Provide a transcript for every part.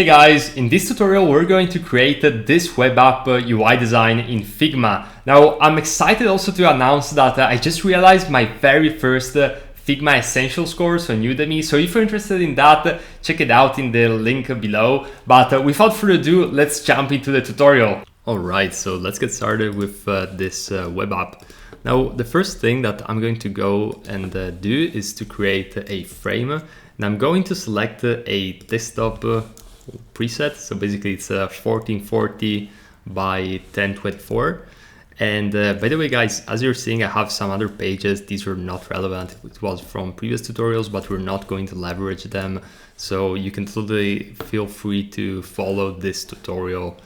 Hey guys, in this tutorial we're going to create this web app UI design in Figma. Now I'm excited also to announce that I just realized my very first Figma Essentials course on Udemy. So if you're interested in that, check it out in the link below. But without further ado, let's jump into the tutorial. Alright, so let's get started with this web app. Now the first thing that I'm going to go and do is to create a frame. And I'm going to select a desktop preset. So basically it's 1440 by 1024. And by the way, guys, as you're seeing, I have some other pages. These are not relevant. It was from previous tutorials, but we're not going to leverage them. So you can totally feel free to follow this tutorial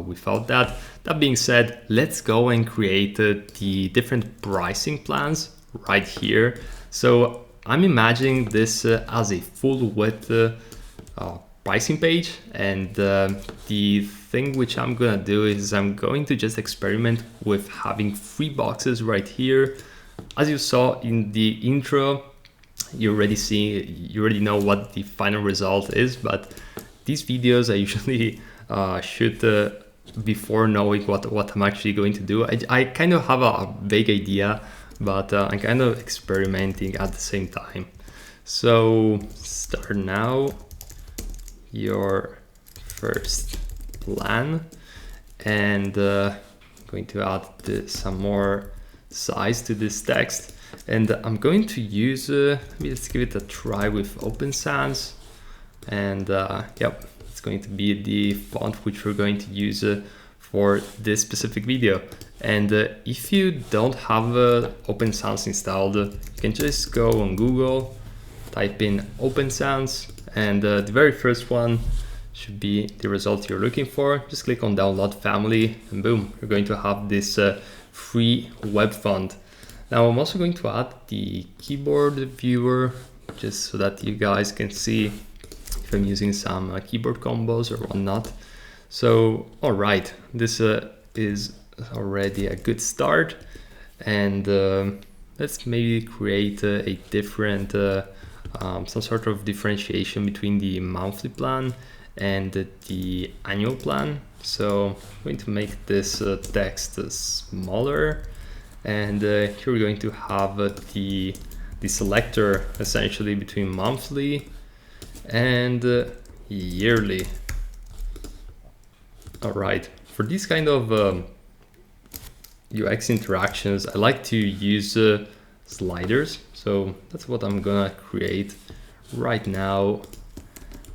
without that. That being said, let's go and create the different pricing plans right here. So I'm imagining this as a full width pricing page, and the thing which I'm gonna do is I'm going to just experiment with having 3 boxes right here. As you saw in the intro, you already know what the final result is, but these videos I usually shoot before knowing what I'm actually going to do. I kind of have a vague idea, but I'm kind of experimenting at the same time. So start now your first plan, and going to add some more size to this text, and I'm going to use let's give it a try with Open Sans, and yep, it's going to be the font which we're going to use for this specific video. And if you don't have Open Sans installed, you can just go on Google, type in Open Sans, and the very first one should be the result you're looking for. Just click on download family, and boom, you're going to have this free web font. Now I'm also going to add the keyboard viewer just so that you guys can see if I'm using some keyboard combos or whatnot. So all right, this is already a good start, and let's maybe create a different some sort of differentiation between the monthly plan and the annual plan. So I'm going to make this text smaller, and here we're going to have the selector essentially between monthly and yearly. All right, for these kind of UX interactions, I like to use sliders. So that's what I'm gonna create right now,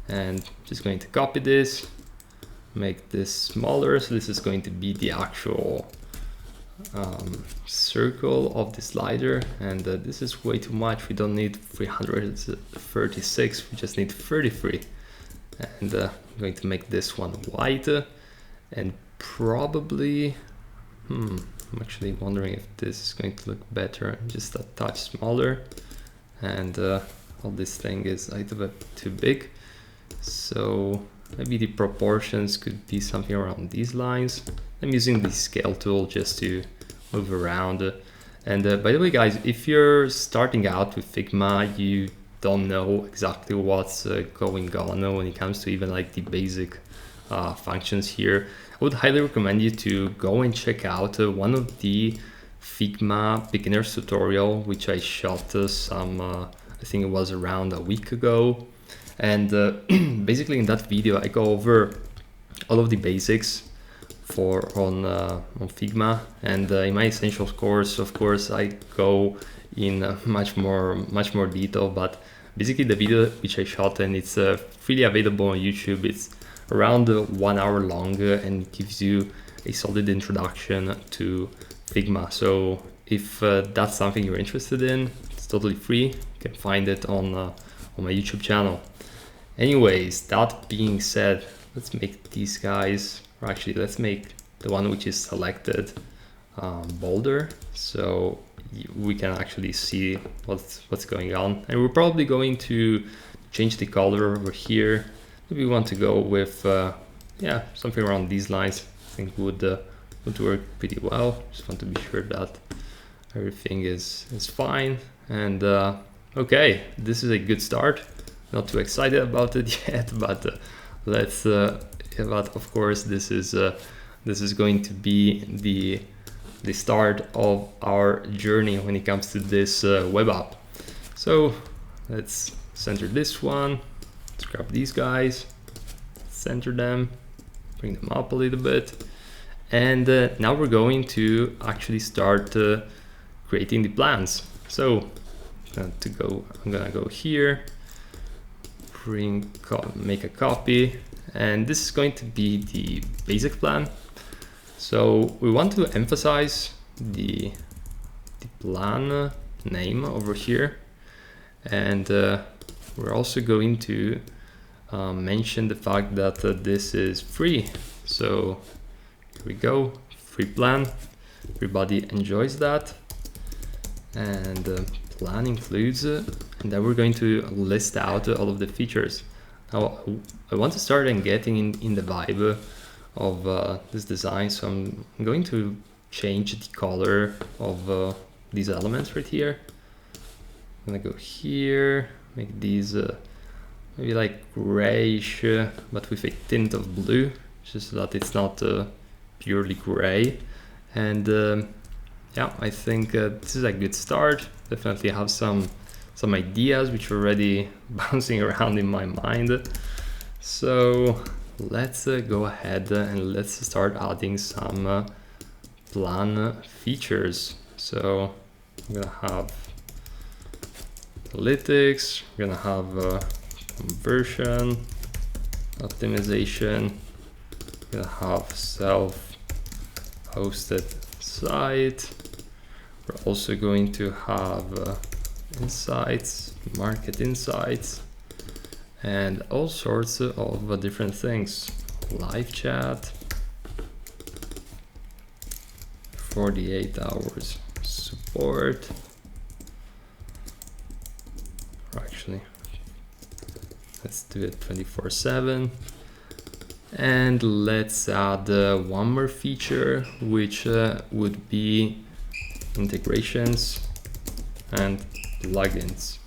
and just going to copy this, make this smaller. So this is going to be the actual circle of the slider, and this is way too much. We don't need 336, we just need 33. And I'm going to make this one white, and probably I'm actually wondering if this is going to look better, just a touch smaller, and all this thing is a little bit too big. So maybe the proportions could be something around these lines. I'm using the scale tool just to move around. And by the way, guys, if you're starting out with Figma, you don't know exactly what's going on when it comes to even like the basic functions here, I would highly recommend you to go and check out one of the Figma beginners tutorial, which I shot I think it was around a week ago. And basically in that video, I go over all of the basics on Figma. And in my essentials course, of course, I go in much more detail. But basically the video which I shot, and it's freely available on YouTube. It's around 1 hour long, and gives you a solid introduction to Figma. So if that's something you're interested in, it's totally free. You can find it on my YouTube channel. Anyways, that being said, let's make these guys, or actually let's make the one which is selected bolder, so we can actually see what's going on. And we're probably going to change the color over here. Maybe we want to go with yeah, something around these lines. I think would work pretty well. Just want to be sure that everything is fine. And okay, this is a good start. Not too excited about it yet, but let's but of course this is going to be the start of our journey when it comes to this web app. So let's center this one, let's grab these guys, center them, bring them up a little bit, and now we're going to actually start creating the plans. So I'm gonna go here, make a copy, and this is going to be the basic plan. So we want to emphasize the plan name over here, and we're also going to mention the fact that this is free. So here we go, free plan, everybody enjoys that, and plan includes and then we're going to list out all of the features. Now I want to start and getting in the vibe of this design, so I'm going to change the color of these elements right here. I'm gonna go here, make these maybe like grayish but with a tint of blue, just so that it's not purely gray. And yeah, I think this is a good start. Definitely have some ideas which are already bouncing around in my mind. So let's go ahead and let's start adding some plan features. So I'm gonna have analytics, we're gonna have conversion optimization, we're gonna have self-hosted site. We're also going to have insights, market insights, and all sorts of different things. Live chat, 48 hours support. Actually, let's do it 24/7. And let's add one more feature, which would be integrations and plugins.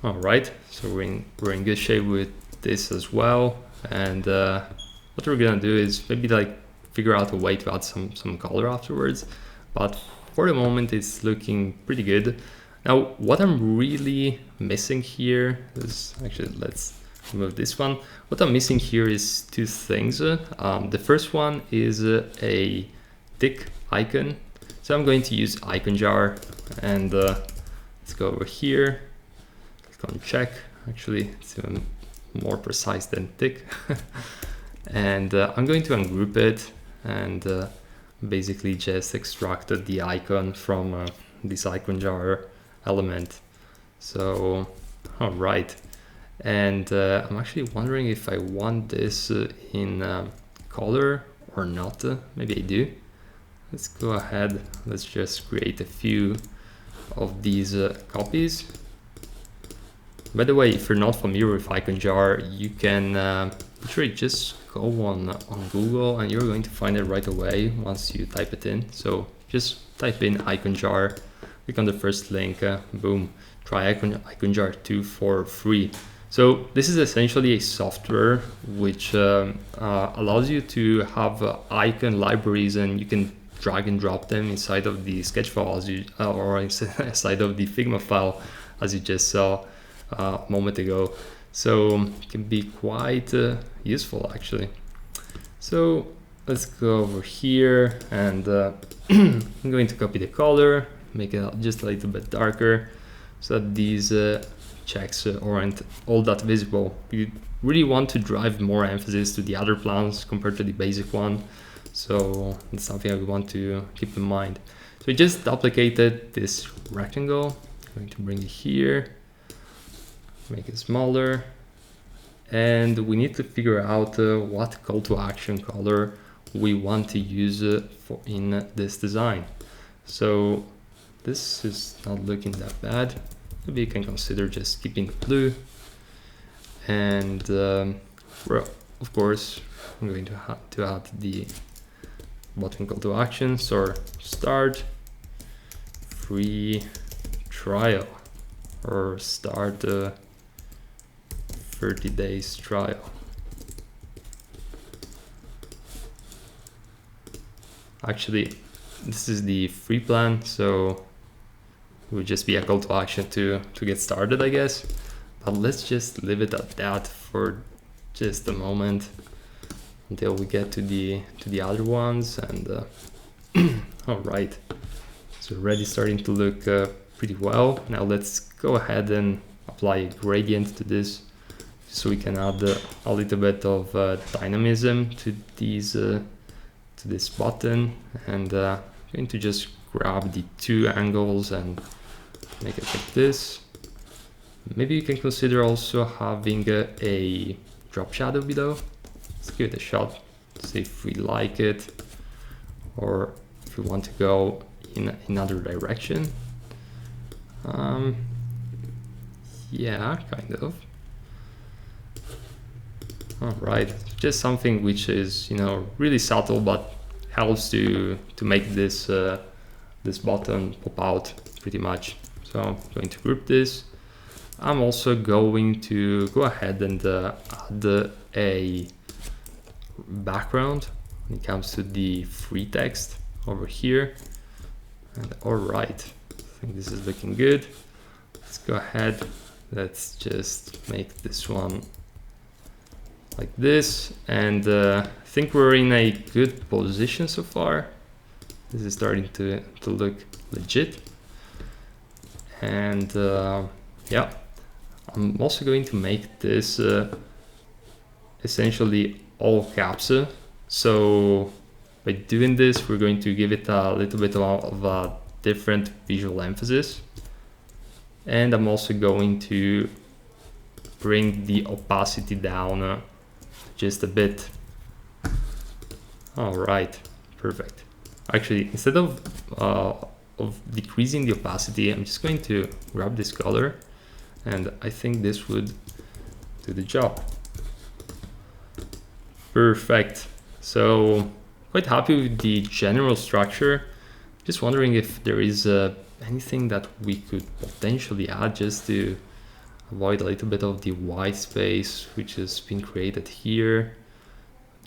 All right, so we're in good shape with this as well. And what we're gonna do is maybe like figure out a way to add some color afterwards, but for the moment it's looking pretty good. Now what I'm really missing here is, actually let's remove this one. What I'm missing here is two things. The first one is a tick icon. So I'm going to use icon jar, and let's go over here, click on check. Actually, it's even more precise than tick. And I'm going to ungroup it and basically just extracted the icon from this icon jar element. So, all right. And I'm actually wondering if I want this in color or not. Maybe I do. Let's go ahead, let's just create a few of these copies. By the way, if you're not familiar with icon jar, you can literally just go on Google and you're going to find it right away once you type it in. So just type in icon jar, click on the first link, boom, try icon jar 2 for free. So this is essentially a software which allows you to have icon libraries, and you can drag and drop them inside of the sketch file or inside of the Figma file, as you just saw a moment ago. So it can be quite useful actually. So let's go over here, and I'm going to copy the color, make it just a little bit darker so that these checks aren't all that visible. You really want to drive more emphasis to the other plans compared to the basic one. So it's something I want to keep in mind. So we just duplicated this rectangle. I'm going to bring it here, make it smaller, and we need to figure out what call to action color we want to use in this design. So this is not looking that bad. Maybe you can consider just keeping blue, and well, of course I'm going to have to add the button call to actions, or start free trial, or start 30 days trial. Actually, this is the free plan, so it would just be a call to action to get started, I guess. But let's just leave it at that for just a moment until we get to the other ones. And all right, so already starting to look pretty well. Now let's go ahead and apply a gradient to this, so we can add a little bit of dynamism to these to this button. And I'm going to just grab the two angles and make it like this. Maybe you can consider also having a drop shadow below. Let's give it a shot, see if we like it, or if we want to go in another direction. Yeah, kind of. All right, just something which is, you know, really subtle, but helps to make this this button pop out pretty much. So I'm going to group this. I'm also going to go ahead and add a background when it comes to the free text over here. And all right, I think this is looking good. Let's go ahead. Let's just make this one like this. And I think we're in a good position so far. This is starting to look legit. And yeah, I'm also going to make this essentially all caps. So by doing this, we're going to give it a little bit of a different visual emphasis. And I'm also going to bring the opacity down just a bit. All right, perfect. Actually, instead of decreasing the opacity, I'm just going to grab this color, and I think this would do the job. Perfect. So quite happy with the general structure. Just wondering if there is anything that we could potentially add just to avoid a little bit of the white space which has been created here.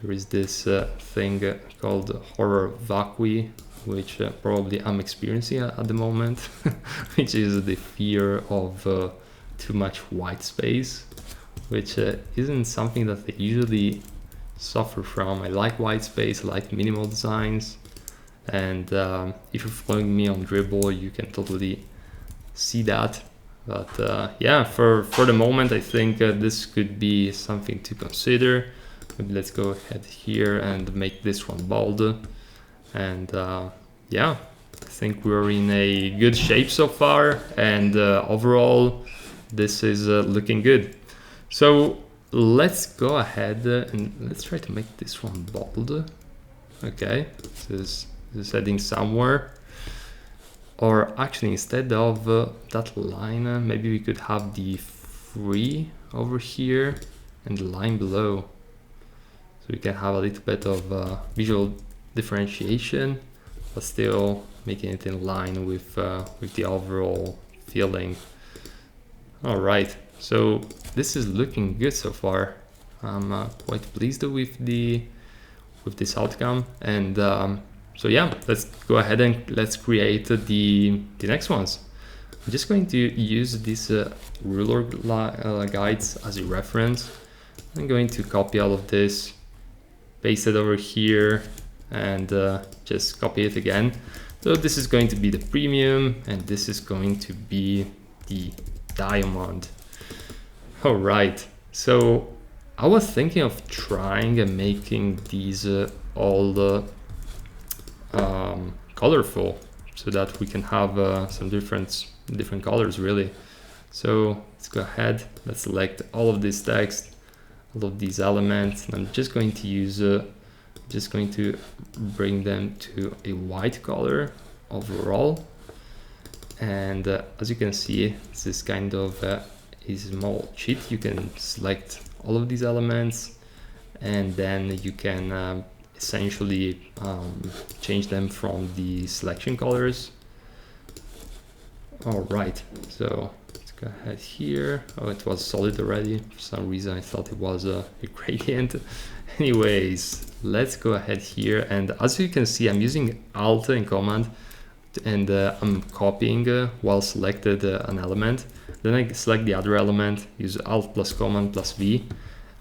There is this thing called horror vacui, which probably I'm experiencing at the moment, which is the fear of too much white space, which isn't something that I usually suffer from. I like white space, I like minimal designs, and if you're following me on Dribble, you can totally see that. But yeah, for the moment, I think this could be something to consider. Maybe let's go ahead here and make this one bold. And yeah, I think we're in a good shape so far, and overall this is looking good. So let's go ahead and let's try to make this one bold. Okay, this is heading somewhere. Or actually, instead of that line, maybe we could have the free over here and the line below, so we can have a little bit of visual differentiation, but still making it in line with the overall feeling. All right, so this is looking good so far. I'm quite pleased with this outcome, and so yeah, let's go ahead and let's create the next ones. I'm just going to use these ruler guides as a reference. I'm going to copy all of this, paste it over here, and just copy it again. So this is going to be the premium, and this is going to be the diamond. All right, so I was thinking of trying and making these all colorful, so that we can have some different colors really. So let's go ahead, let's select all of this text, all of these elements, and I'm just going to use just going to bring them to a white color overall. And as you can see, this is kind of a small cheat. You can select all of these elements, and then you can essentially change them from the selection colors. All right, so let's go ahead here. Oh, it was solid already. For some reason I thought it was a gradient. Anyways, let's go ahead here, and as you can see, I'm using Alt and Command, and I'm copying while selected an element. Then I select the other element, use Alt plus Command plus V,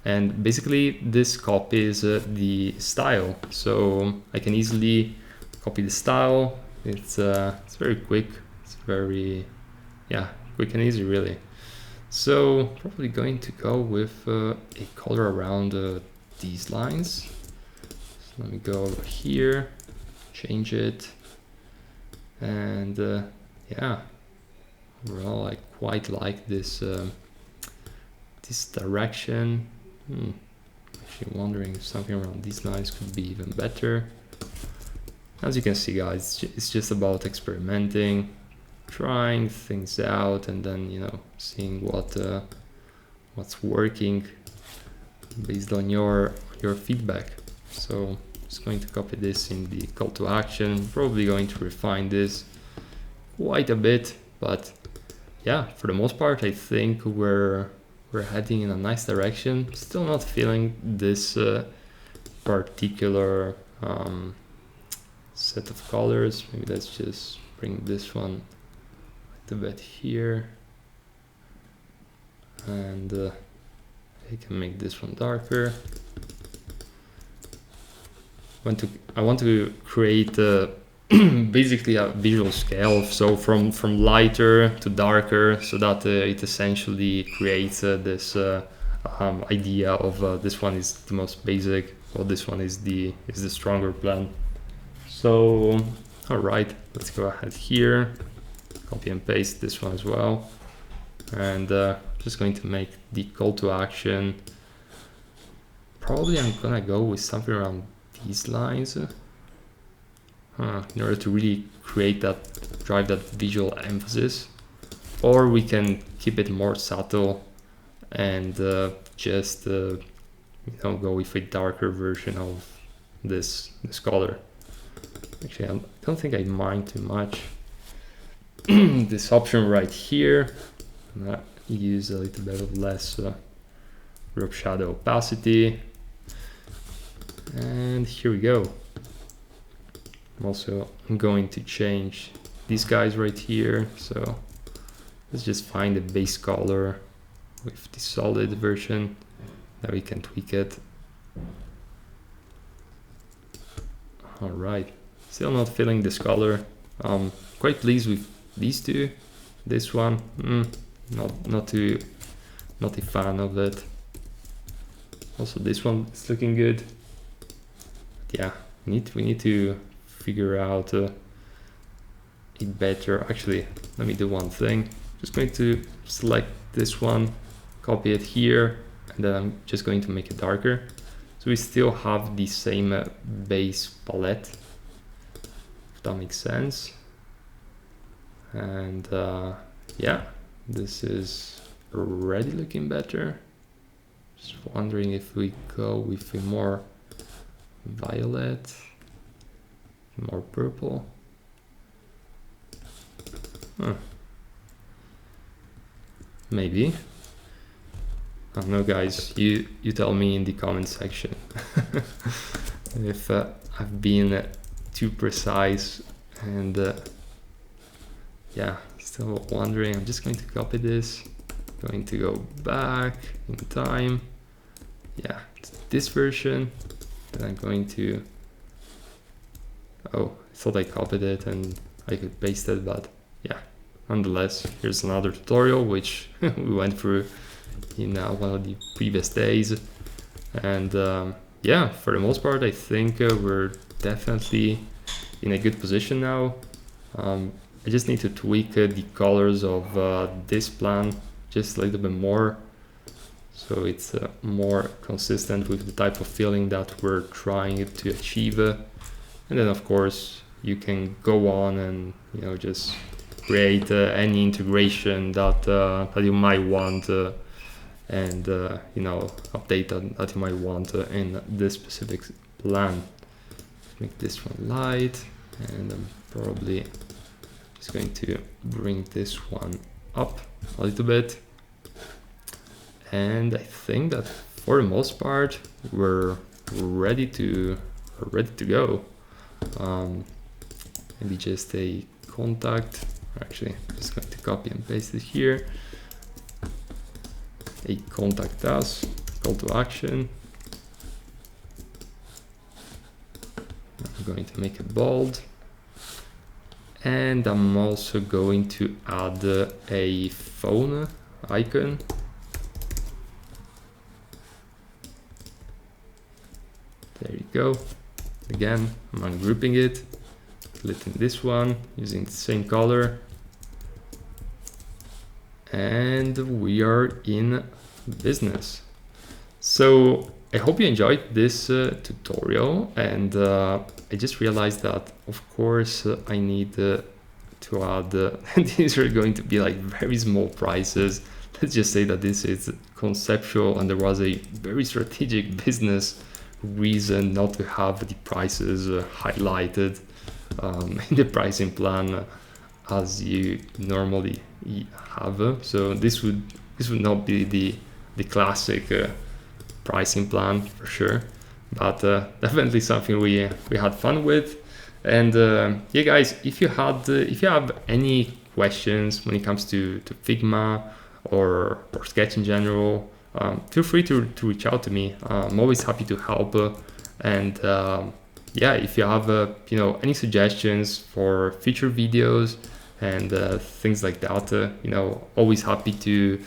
and basically this copies the style. So I can easily copy the style. It's very quick. It's very, yeah, quick and easy really. So probably going to go with a color around these lines. So let me go over here, change it, and yeah, overall I quite like this this direction. Actually wondering if something around these lines could be even better. As you can see, guys, it's just about experimenting, trying things out, and then, you know, seeing what's working based on your feedback. So I'm just going to copy this in the call to action, probably going to refine this quite a bit, but yeah, for the most part I think we're heading in a nice direction. Still not feeling this particular set of colors. Maybe let's just bring this one a bit here, and I can make this one darker. I want to create basically a visual scale, so from lighter to darker, so that it essentially creates this idea of this one is the most basic, or this one is the stronger plan. So all right, let's go ahead here, copy and paste this one as well, and just going to make the call to action. Probably I'm gonna go with something around these lines in order to really drive that visual emphasis, or we can keep it more subtle and just you know, go with a darker version of this color. Actually, I don't think I mind too much this option right here. Use a little bit of less rough shadow opacity, and here we go. I'm going to change these guys right here, so let's just find the base color with the solid version, that we can tweak it. All right, still not feeling this color. Quite pleased with these two. This one, not a fan of it. Also this one is looking good. But yeah, we need to figure out it better. Actually, let me do one thing. Just going to select this one, copy it here, and then I'm just going to make it darker, so we still have the same base palette, if that makes sense. And yeah, this is already looking better. Just wondering if we go with a more violet, more purple. Maybe. I don't know, guys, you tell me in the comment section if I've been too precise, and yeah, still wondering. I'm just going to copy this, going to go back in time, yeah, this version, and I'm going to, oh, I thought I copied it and I could paste it, but yeah, nonetheless, here's another tutorial which we went through in one of the previous days. And yeah, for the most part, I think we're definitely in a good position now. I just need to tweak the colors of this plan just a little bit more, so it's more consistent with the type of feeling that we're trying to achieve. And then of course you can go on and, you know, just create any integration that that you might want, and you know, update that you might want in this specific plan. Make this one light, and I'm probably just going to bring this one up a little bit. And I think that for the most part we're ready to go. Maybe just a contact. Actually, I'm just going to copy and paste it here. A contact us, call to action. I'm going to make it bold. And I'm also going to add a phone icon. There you go. Again, I'm ungrouping it, selecting this one, using the same color. And we are in business. So I hope you enjoyed this tutorial, and I just realized that of course I need to add these are going to be like very small prices. Let's just say that this is conceptual and there was a very strategic business reason not to have the prices highlighted in the pricing plan as you normally have. So this would not be the classic pricing plan for sure, but definitely something we had fun with. And yeah, guys, if you have any questions when it comes to Figma or Sketch in general, feel free to reach out to me. I'm always happy to help. And yeah, if you have any suggestions for future videos and things like that, always happy to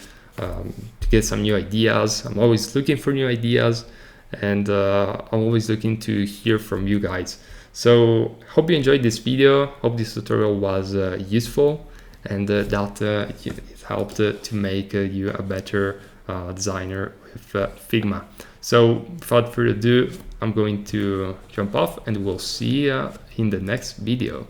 get some new ideas. I'm always looking for new ideas, and I'm always looking to hear from you guys. So hope you enjoyed this video. Hope this tutorial was useful, and that it helped to make you a better designer with Figma. So without further ado, I'm going to jump off, and we'll see you in the next video.